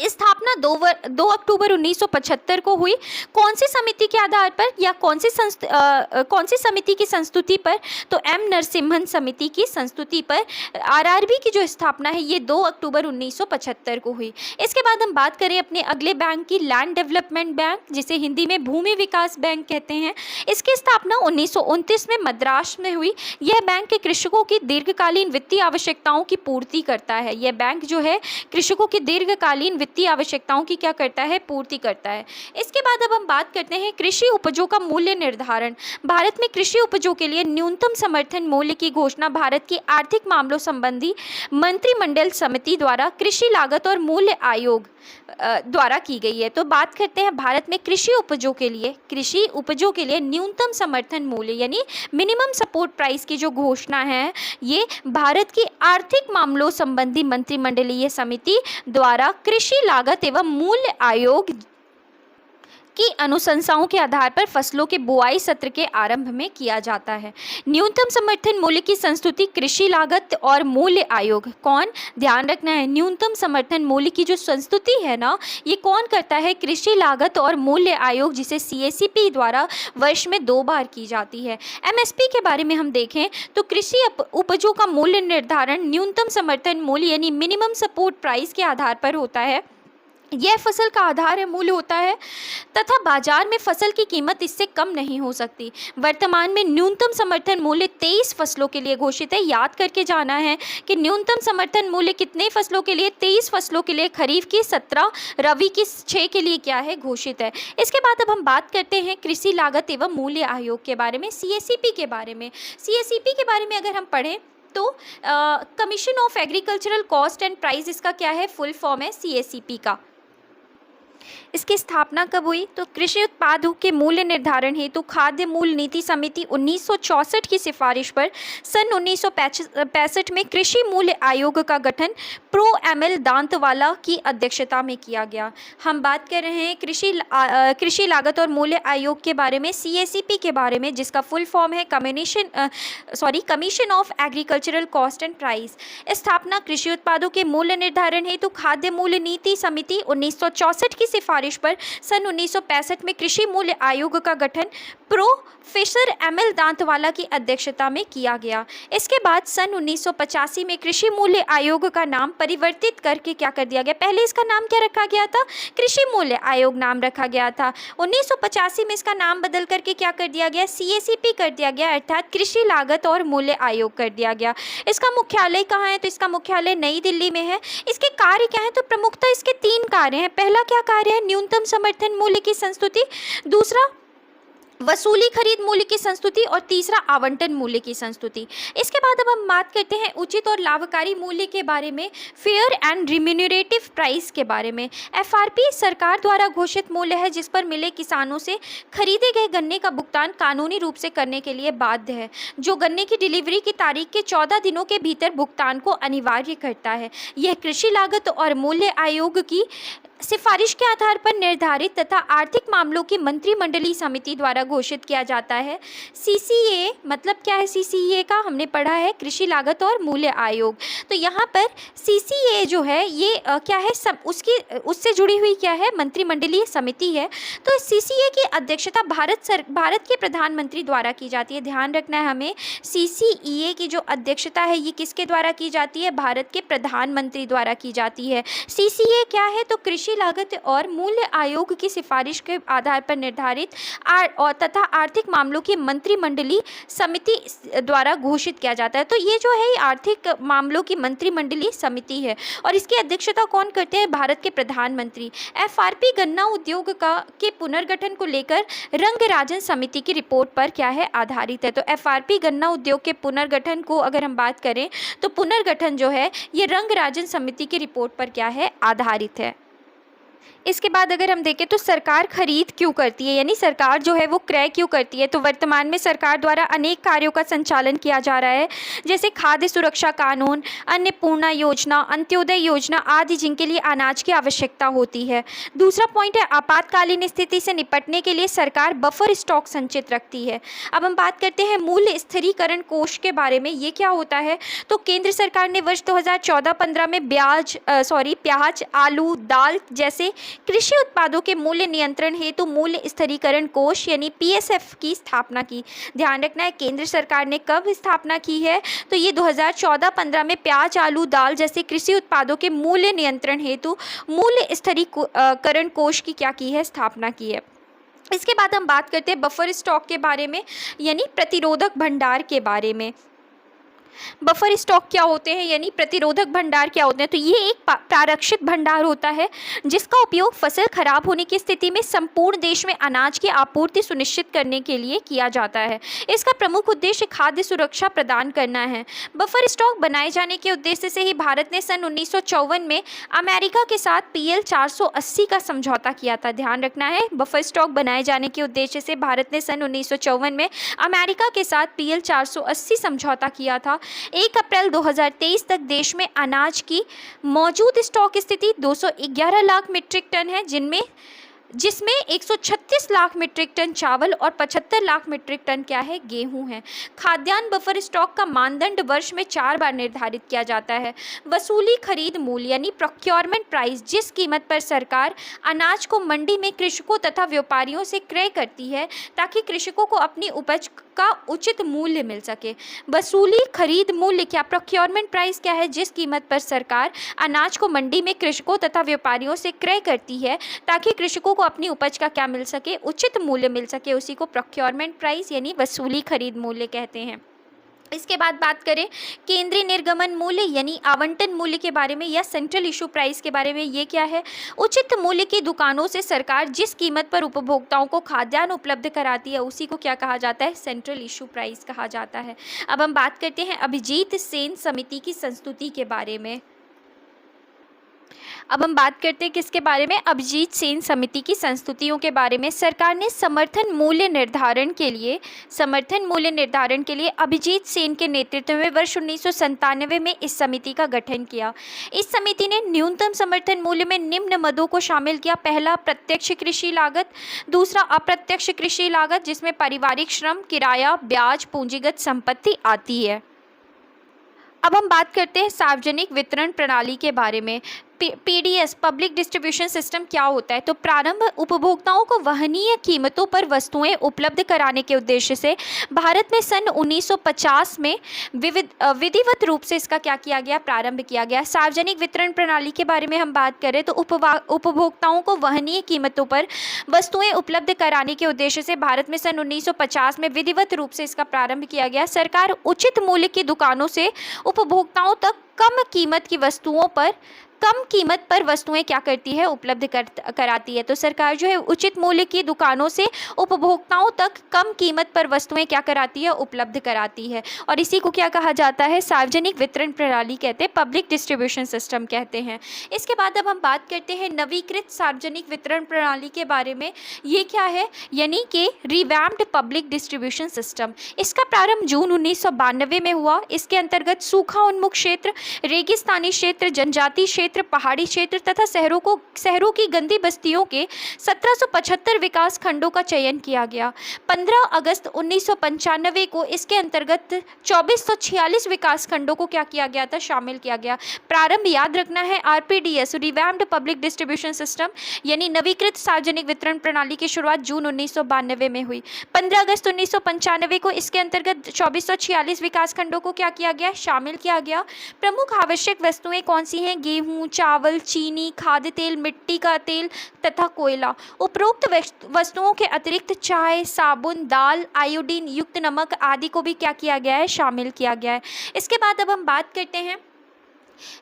स्थापना 2 अक्टूबर 1975 को हुई। कौन सी समिति के आधार पर या कौन सी समिति की संस्तुति पर, तो M नरसिम्हन समिति की संस्तुति पर RRB की जो स्थापना है ये 2 अक्टूबर 1975 को हुई। इसके बाद हम बात करें अपने अगले बैंक की, लैंड डेवलपमेंट बैंक, जिसे हिंदी में भूमि विकास बैंक कहते हैं। इसकी स्थापना 1929 में मद्रास में हुई। यह बैंक कृषकों की दीर्घकालीन वित्तीय आवश्यकताओं की पूर्ति करता है। यह बैंक जो है कृषकों की दीर्घकालीन वित्तीय आवश्यकताओं की क्या करता है, पूर्ति करता है। इसके बाद अब हम बात करते हैं कृषि उपजों का मूल्य निर्धारण। भारत में कृषि उपजों के लिए न्यूनतम समर्थन मूल्य की घोषणा भारत की आर्थिक मामलों संबंधी मंत्रिमंडल समिति द्वारा कृषि लागत और मूल्य आयोग द्वारा की गई है। तो बात करते हैं भारत में कृषि उपजों के लिए न्यूनतम समर्थन मूल्य यानी मिनिमम सपोर्ट प्राइस की जो घोषणा है, ये भारत की आर्थिक मामलों संबंधी मंत्रिमंडलीय समिति द्वारा कृषि लागत एवं मूल्य आयोग की अनुशंसाओं के आधार पर फसलों के बुआई सत्र के आरंभ में किया जाता है। न्यूनतम समर्थन मूल्य की संस्तुति कृषि लागत और मूल्य आयोग, कौन, ध्यान रखना है, न्यूनतम समर्थन मूल्य की जो संस्तुति है ना, ये कौन करता है, कृषि लागत और मूल्य आयोग, जिसे CACP द्वारा वर्ष में 2 बार की जाती है। MSP के बारे में हम देखें तो कृषि उपजों का मूल्य निर्धारण न्यूनतम समर्थन मूल्य यानी मिनिमम सपोर्ट प्राइस के आधार पर होता है। यह फसल का आधार है, मूल्य होता है तथा बाजार में फसल की कीमत इससे कम नहीं हो सकती। वर्तमान में न्यूनतम समर्थन मूल्य 23 फसलों के लिए घोषित है। याद करके जाना है कि न्यूनतम समर्थन मूल्य कितने फसलों के लिए, 23 फसलों के लिए, खरीफ की 17, रबी की 6 के लिए क्या है, घोषित है। इसके बाद अब हम बात करते हैं कृषि लागत एवं मूल्य आयोग के बारे में, CACP के बारे में। CACP के बारे में अगर हम पढ़ें तो commission of agricultural cost and price, इसका क्या है, फुल फॉर्म है CACP का। इसकी स्थापना कब हुई? तो कृषि उत्पादों के मूल्य निर्धारण हेतु खाद्य मूल्य नीति समिति 1964 की सिफारिश पर सन 1965 में कृषि मूल्य आयोग का गठन प्रो एमएल दांतवाला की अध्यक्षता में किया गया। हम बात कर रहे हैं कृषि लागत और मूल्य आयोग के बारे में, CACP के बारे में, जिसका फुल फॉर्म है commission of agricultural cost and price. स्थापना कृषि उत्पादों के मूल्य निर्धारण हेतु खाद्य मूल्य नीति समिति 1964 की सिफारिश पर सन 1965 में कृषि मूल्य आयोग का गठन प्रोफेसर एमएल दांतवाला की अध्यक्षता में किया गया। इसके बाद सन 1985 में कृषि मूल्य आयोग का नाम परिवर्तित करके क्या कर दिया गया? पहले इसका नाम क्या रखा गया था? कृषि मूल्य आयोग नाम रखा गया था। 1985 में इसका नाम बदल करके क्या कर दिया गया? CACP कर दिया गया, अर्थात कृषि लागत और मूल्य आयोग कर दिया गया। इसका मुख्यालय कहाँ है? तो इसका मुख्यालय नई दिल्ली में है। इसके कार्य क्या है? तो प्रमुखतः इसके 3 कार्य हैं। पहला क्या कार्य है? न्यूनतम समर्थन मूल्य की संस्तुति, दूसरा वसूली खरीद मूल्य की संस्तुति और तीसरा आवंटन मूल्य की संस्तुति। इसके बाद अब हम बात करते हैं उचित और लाभकारी मूल्य के बारे में, फेयर एंड रिम्यूनरेटिव प्राइस के बारे में। FRP सरकार द्वारा घोषित मूल्य है जिस पर मिले किसानों से खरीदे गए गन्ने का भुगतान कानूनी रूप से करने के लिए बाध्य है, जो गन्ने की डिलीवरी की तारीख के 14 दिनों के भीतर भुगतान को अनिवार्य करता है। यह कृषि लागत और मूल्य आयोग की सिफारिश के आधार पर निर्धारित तथा आर्थिक मामलों की मंत्रिमंडलीय समिति द्वारा घोषित किया जाता है। CCA मतलब क्या है? CCA का हमने पढ़ा है कृषि लागत और मूल्य आयोग। तो यहाँ पर CCA जो है ये क्या है? उससे जुड़ी हुई क्या है? मंत्रिमंडलीय समिति है। तो CCA की अध्यक्षता भारत के प्रधानमंत्री द्वारा की जाती है। ध्यान रखना है हमें, CCEA की जो अध्यक्षता है ये किसके द्वारा की जाती है? भारत के प्रधानमंत्री द्वारा की जाती है। CCA क्या है? तो कृषि लागत और मूल्य आयोग की सिफारिश के आधार पर निर्धारित तथा आर्थिक मामलों की मंत्रिमंडलीय समिति द्वारा घोषित किया जाता है। तो ये जो है आर्थिक मामलों की मंत्रिमंडलीय समिति है और इसकी अध्यक्षता कौन करते हैं? भारत के प्रधानमंत्री। FRP गन्ना उद्योग के पुनर्गठन को लेकर रंगराजन समिति की रिपोर्ट पर क्या है? आधारित है। तो FRP गन्ना उद्योग के पुनर्गठन को अगर हम बात करें तो पुनर्गठन जो है ये रंगराजन समिति की रिपोर्ट पर क्या है? आधारित है। इसके बाद अगर हम देखें तो सरकार खरीद क्यों करती है, यानी सरकार जो है वो क्रय क्यों करती है? तो वर्तमान में सरकार द्वारा अनेक कार्यों का संचालन किया जा रहा है, जैसे खाद्य सुरक्षा कानून, अन्नपूर्णा योजना, अंत्योदय योजना आदि, जिनके लिए अनाज की आवश्यकता होती है। दूसरा पॉइंट है आपातकालीन स्थिति से निपटने के लिए सरकार बफर स्टॉक संचित रखती है। अब हम बात करते हैं मूल्य स्थिरीकरण कोष के बारे में। ये क्या होता है? तो केंद्र सरकार ने वर्ष 2014-15 में प्याज, आलू, दाल जैसे कृषि उत्पादों के मूल्य नियंत्रण हेतु मूल्य स्थिरीकरण कोष यानी PSF की स्थापना की। ध्यान रखना है केंद्र सरकार ने कब स्थापना की है? तो ये 2014-15 में प्याज, आलू, दाल जैसे कृषि उत्पादों के मूल्य नियंत्रण हेतु मूल्य स्थिरीकरण कोष की क्या की है? स्थापना की है। इसके बाद हम बात करते हैं बफर स्टॉक के बारे में, यानी प्रतिरोधक भंडार के बारे में। बफर स्टॉक क्या होते हैं, यानी प्रतिरोधक भंडार क्या होते हैं? तो ये एक प्रारक्षित भंडार होता है जिसका उपयोग फसल खराब होने की स्थिति में संपूर्ण देश में अनाज की आपूर्ति सुनिश्चित करने के लिए किया जाता है। इसका प्रमुख उद्देश्य खाद्य सुरक्षा प्रदान करना है। बफर स्टॉक बनाए जाने के उद्देश्य से ही भारत ने सन 1954 में अमेरिका के साथ PL 480 का समझौता किया था। ध्यान रखना है, बफर स्टॉक बनाए जाने के उद्देश्य से भारत ने सन 1954 में अमेरिका के साथ PL 480 समझौता किया था। 1 अप्रैल 2023 तक देश में अनाज की मौजूद स्टॉक स्थिति 211 लाख मीट्रिक टन है, जिसमें 136 लाख मीट्रिक टन चावल और 75 लाख मीट्रिक टन क्या है? गेहूं है। खाद्यान्न बफर स्टॉक का मानदंड वर्ष में 4 बार निर्धारित किया जाता है। वसूली खरीद मूल्य यानी प्रोक्योरमेंट प्राइस, जिस कीमत पर सरकार अनाज को मंडी में कृषकों तथा व्यापारियों से क्रय करती है ताकि कृषकों को अपनी उपज का उचित मूल्य मिल सके। वसूली खरीद मूल्य क्या? प्रोक्योरमेंट प्राइस क्या है? जिस कीमत पर सरकार अनाज को मंडी में कृषकों तथा व्यापारियों से क्रय करती है ताकि कृषकों को अपनी उपज का क्या मिल सके? उचित मूल्य मिल सके, उसी को प्रोक्योरमेंट प्राइस यानी वसूली खरीद मूल्य कहते हैं। इसके बाद बात करें केंद्रीय निर्गमन मूल्य यानी आवंटन मूल्य के बारे में या सेंट्रल इशू प्राइस के बारे में। ये क्या है? उचित मूल्य की दुकानों से सरकार जिस कीमत पर उपभोक्ताओं को खाद्यान्न उपलब्ध कराती है उसी को क्या कहा जाता है? सेंट्रल इशू प्राइस कहा जाता है। अब हम बात करते हैं अभिजीत सेन समिति की संस्तुति के बारे में। अब हम बात करते हैं किसके बारे में, अभिजीत सेन समिति की संस्तुतियों के बारे में। सरकार ने समर्थन मूल्य निर्धारण के लिए अभिजीत सेन के नेतृत्व में वर्ष 1997 में इस समिति का गठन किया। इस समिति ने न्यूनतम समर्थन मूल्य में निम्न मदों को शामिल किया। पहला, प्रत्यक्ष कृषि लागत। दूसरा, अप्रत्यक्ष कृषि लागत, जिसमें पारिवारिक श्रम, किराया, ब्याज, पूंजीगत संपत्ति आती है। अब हम बात करते हैं सार्वजनिक वितरण प्रणाली के बारे में। पीडीएस, पब्लिक डिस्ट्रीब्यूशन सिस्टम, क्या होता है? तो प्रारंभ उपभोक्ताओं को वहनीय कीमतों पर वस्तुएं उपलब्ध कराने के उद्देश्य से भारत में सन 1950 में विधिवत रूप से इसका क्या किया गया, प्रारंभ किया गया। सार्वजनिक वितरण प्रणाली के बारे में हम बात करें तो उपभोक्ताओं को वहनीय कीमतों पर वस्तुएं उपलब्ध कराने के उद्देश्य से भारत में सन 1950 में विधिवत रूप से इसका प्रारंभ किया गया। सरकार उचित मूल्य की दुकानों से उपभोक्ताओं तक कम कीमत पर वस्तुएं क्या करती है, उपलब्ध कराती है। तो सरकार जो है उचित मूल्य की दुकानों से उपभोक्ताओं तक कम कीमत पर वस्तुएं क्या कराती है, उपलब्ध कराती है। और इसी को क्या कहा जाता है, सार्वजनिक वितरण प्रणाली कहते हैं, पब्लिक डिस्ट्रीब्यूशन सिस्टम कहते हैं। इसके बाद अब हम बात करते हैं नवीकृत सार्वजनिक वितरण प्रणाली के बारे में। ये क्या है, यानी कि रिवैम्प्ड पब्लिक डिस्ट्रीब्यूशन सिस्टम। इसका प्रारंभ जून 1992 में हुआ। इसके अंतर्गत सूखा उन्मुख क्षेत्र, रेगिस्तानी क्षेत्र, जनजातीय क्षेत्र, पहाड़ी क्षेत्र तथा शहरों की गंदी बस्तियों के 1775 विकास खंडों का चयन किया गया। 15 अगस्त 1995 को इसके अंतर्गत 2446 विकास खंडों को क्या किया गया था, शामिल किया गया। प्रारंभ याद रखना है, आरपीडीएस, रिवैम्प्ड पब्लिक डिस्ट्रीब्यूशन सिस्टम, यानी नवीकृत सार्वजनिक वितरण प्रणाली की शुरुआत जून 1992 में हुई। 15 अगस्त 1995 को इसके अंतर्गत 2446 विकास खंडों को क्या किया गया, शामिल किया गया। प्रमुख आवश्यक वस्तुएं कौन सी हैं? गेहूं, चावल, चीनी, खाद्य तेल, मिट्टी का तेल तथा कोयला। उपरोक्त वस्तुओं के अतिरिक्त चाय, साबुन, दाल, आयोडीन युक्त नमक आदि को भी क्या किया गया है, शामिल किया गया है। इसके बाद अब हम बात करते हैं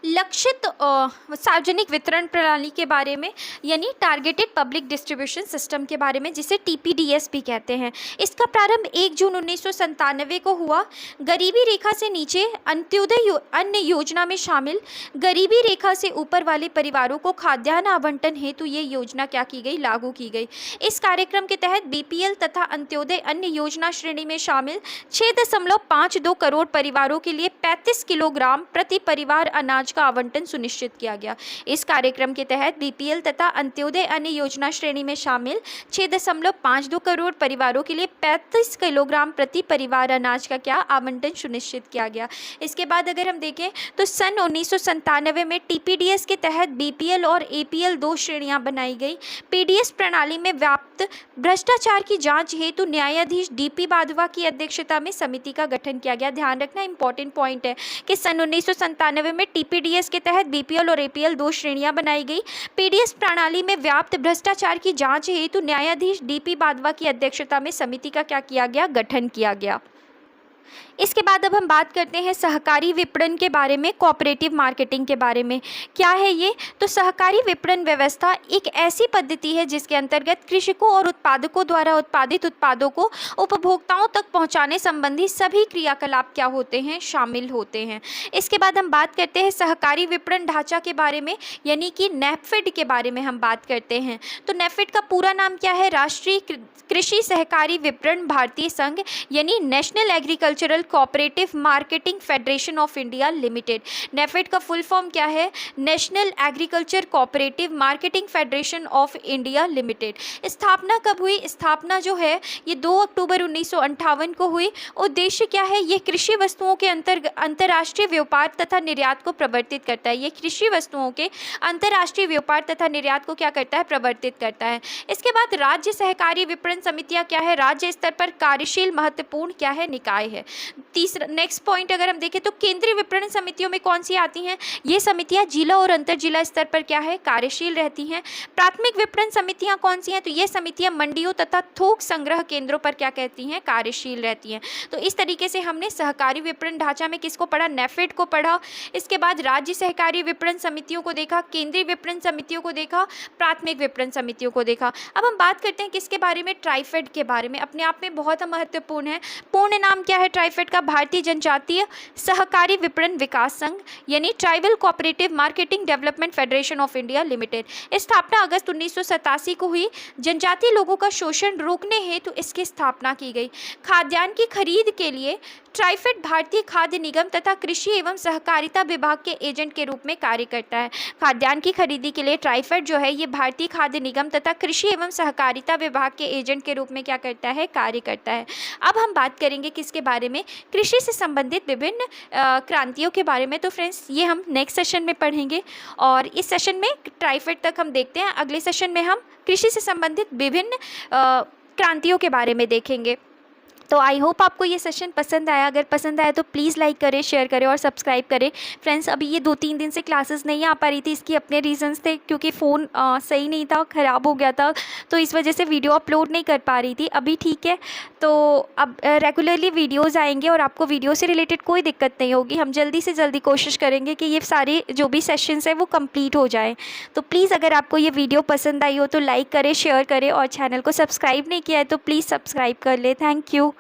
लक्षित सार्वजनिक वितरण प्रणाली के बारे में, यानी टारगेटेड पब्लिक डिस्ट्रीब्यूशन सिस्टम के बारे में, जिसे टीपीडीएस भी कहते हैं। इसका प्रारंभ 1 जून 1997 को हुआ। गरीबी रेखा से नीचे अंत्योदय अन्न योजना में शामिल गरीबी रेखा से ऊपर वाले परिवारों को खाद्यान्न आवंटन हेतु ये योजना क्या की गई, लागू की गई। इस कार्यक्रम के तहत बीपीएल तथा अंत्योदय अन्न योजना श्रेणी में शामिल 6.52 करोड़ परिवारों के लिए 35 किलोग्राम प्रति परिवार अनाज का आवंटन सुनिश्चित किया गया। इस कार्यक्रम के तहत बीपीएल तथा अंत्योदय अन्न योजना श्रेणी में शामिल 6.52 करोड़ परिवारों के लिए 35 किलोग्राम प्रति परिवार अनाज का क्या आवंटन सुनिश्चित किया गया। इसके बाद अगर हम देखें तो सन 1997 में टीपीडीएस के तहत बीपीएल और एपीएल 2 श्रेणियां बनाई गई। पीडीएस प्रणाली में व्याप्त भ्रष्टाचार की जांच हेतु न्यायाधीश डीपी बाधवा की अध्यक्षता में समिति का गठन किया गया। ध्यान रखना इंपॉर्टेंट पॉइंट है कि सन 1997 में टीपीडीएस के तहत बीपीएल और एपीएल 2 श्रेणियां बनाई गई। पीडीएस प्रणाली में व्याप्त भ्रष्टाचार की जांच हेतु न्यायाधीश डीपी बाधवा की अध्यक्षता में समिति का क्या किया गया, गठन किया गया। इसके बाद अब हम बात करते हैं सहकारी विपणन के बारे में, कोऑपरेटिव मार्केटिंग के बारे में। क्या है ये? तो सहकारी विपणन व्यवस्था एक ऐसी पद्धति है जिसके अंतर्गत कृषकों और उत्पादकों द्वारा उत्पादित उत्पादों को उपभोक्ताओं तक पहुंचाने संबंधी सभी क्रियाकलाप क्या होते हैं, शामिल होते हैं। इसके बाद हम बात करते हैं सहकारी विपणन ढांचा के बारे में, यानी कि नेफेड के बारे में हम बात करते हैं। तो नेफेड का पूरा नाम क्या है? राष्ट्रीय कृषि सहकारी विपणन भारतीय संघ, यानी national agricultural cooperative marketing federation of India limited. NAFED का फुल फॉर्म क्या है? National agriculture cooperative marketing federation of India limited. स्थापना कब हुई? स्थापना जो है ये 2 अक्टूबर 1958 को हुई। उद्देश्य क्या है? ये कृषि वस्तुओं के अंतर्राष्ट्रीय व्यापार तथा निर्यात को प्रवर्तित करता है। ये कृषि वस्तुओं के अंतर्राष्ट्रीय व्यापार तथा निर्यात को क्या करता है, प्रवर्तित करता है। इसके बाद राज्य सहकारी विपणन समितियां क्या है? राज्य स्तर पर कार्यशील महत्वपूर्ण क्या है, निकाय है। तीसरा नेक्स्ट पॉइंट अगर हम देखें तो केंद्रीय विपणन समितियों में कौन सी आती हैं? ये समितियां जिला और अंतर जिला स्तर पर क्या है, कार्यशील रहती हैं। प्राथमिक विपणन समितियां कौन सी हैं? तो ये समितियां मंडियों तथा थोक संग्रह केंद्रों पर क्या कहती हैं, कार्यशील रहती हैं। तो इस तरीके से हमने सहकारी विपणन ढांचा में किसको पढ़ा? नेफेड को पढ़ा। इसके बाद राज्य सहकारी विपणन समितियों को देखा, केंद्रीय विपणन समितियों को देखा, प्राथमिक विपणन समितियों को देखा। अब हम बात करते हैं किसके बारे में? ट्राइफेड के बारे में। अपने आप में बहुत महत्वपूर्ण है। पूर्ण नाम क्या है ट्राइफेड का भारतीय जनजातीय सहकारी विपणन विकास संघ यानी tribal cooperative marketing development federation of India limited. स्थापना अगस्त 1987 को हुई। जनजातीय लोगों का शोषण रोकने हेतु इसकी स्थापना की गई। खाद्यान्न की खरीद के लिए ट्राइफेड भारतीय खाद्य निगम तथा कृषि एवं सहकारिता विभाग के एजेंट के रूप में कार्य करता है। खाद्यान्न की खरीदी के लिए ट्राइफेड जो है ये भारतीय खाद्य निगम तथा कृषि एवं सहकारिता विभाग के एजेंट के रूप में क्या करता है, कार्य करता है। अब हम बात करेंगे किसके बारे में, कृषि से संबंधित विभिन्न क्रांतियों के बारे में। तो फ्रेंड्स ये हम नेक्स्ट सेशन में पढ़ेंगे और इस सेशन में ट्राइफेड तक हम देखते हैं। अगले सेशन में हम कृषि से संबंधित विभिन्न क्रांतियों के बारे में देखेंगे। तो आई होप आपको ये सेशन पसंद आया। अगर पसंद आया तो प्लीज़ लाइक करें, शेयर करें और सब्सक्राइब करें। फ्रेंड्स अभी ये 2-3 दिन से क्लासेस नहीं आ पा रही थी, इसकी अपने रीजंस थे क्योंकि फ़ोन सही नहीं था, ख़राब हो गया था, तो इस वजह से वीडियो अपलोड नहीं कर पा रही थी। अभी ठीक है, तो अब रेगुलरली वीडियोज़ आएंगे और आपको वीडियो से रिलेटेड कोई दिक्कत नहीं होगी। हम जल्दी से जल्दी कोशिश करेंगे कि ये सारे जो भी सेशंस हैं वो कंप्लीट हो जाएँ। तो प्लीज़ अगर आपको ये वीडियो पसंद आई हो तो लाइक करें, शेयर करें और चैनल को सब्सक्राइब नहीं किया है तो प्लीज़ सब्सक्राइब कर ले। Thank you.